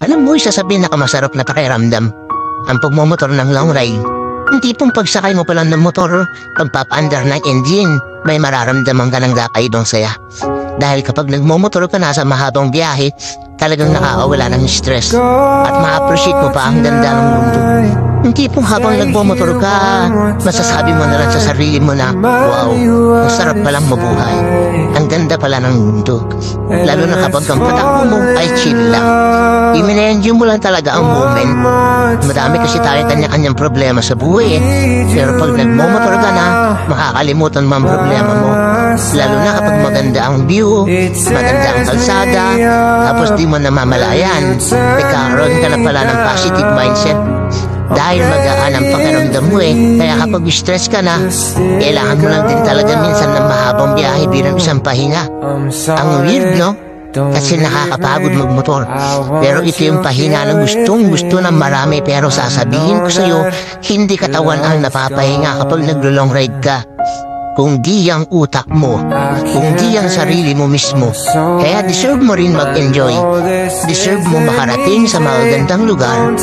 Alam mo, isa sa pinakamasarap na pakiramdam ang pagmumotor ng long ride. Yung tipong pagsakay mo pa lang ng motor, pagpapaandar ng engine, may mararamdaman ka ng kakaibang saya. Dahil kapag nagmumotor ka na sa mahabang biyahe, talagang nakakawala ng stress at ma-appreciate mo pa ang ganda ng mundo. Yung tipong habang nagmumotor ka, masasabi mo na lang sa sarili mo na, wow, ang sarap palang mabuhay. Ang ganda pala ng mundo. Lalo na kapag ang patakbo mo ay chill lang. I-enjoy mo lang talaga ang moment. Madami kasi tayo kanya-kanyang problema sa buhay Pero pag nagmumotor ka na, makakalimutan mo ang problema mo. Lalo na kapag maganda ang view, maganda ang kalsada, tapos di mo namamalayan, nagkakaroon ka na pala ng positive mindset. Dahil magaan ang pakiramdam mo Kaya kapag stress ka na, kailangan mo lang din talaga minsan ng mahabang biyahe bilang isang pahinga. Ang weird, no? Kasi nakakapagod magmotor. Pero ito yung pahinga na gustong-gusto ng marami. Pero sasabihin ko sa'yo, hindi katawan ang napapahinga kapag naglo-long ride ka. Kung di ang utak mo, kung di ang sarili mo mismo. Kaya deserve mo rin mag-enjoy. Deserve mo makarating sa magagandang lugar.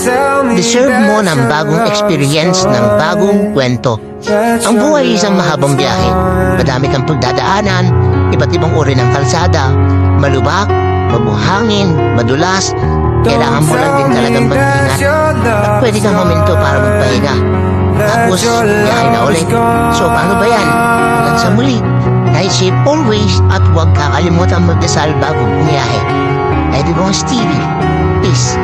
Deserve mo ng bagong experience, ng bagong kwento. Ang buhay ay isang mahabang biyahe. Madami kang pagdadaanan, iba't ibang uri ng kalsada, malubak, mabuhangin, madulas. Kailangan mo lang din talagang mag-ingat. At pwede kang momento para magpahinga. Tapos, biyahe na ulit. So, paano ba yan? Hanggang sa muli, ride safe always at huwag kakalimutan magdasal bago bumiyahe. Everyone's TV. Peace.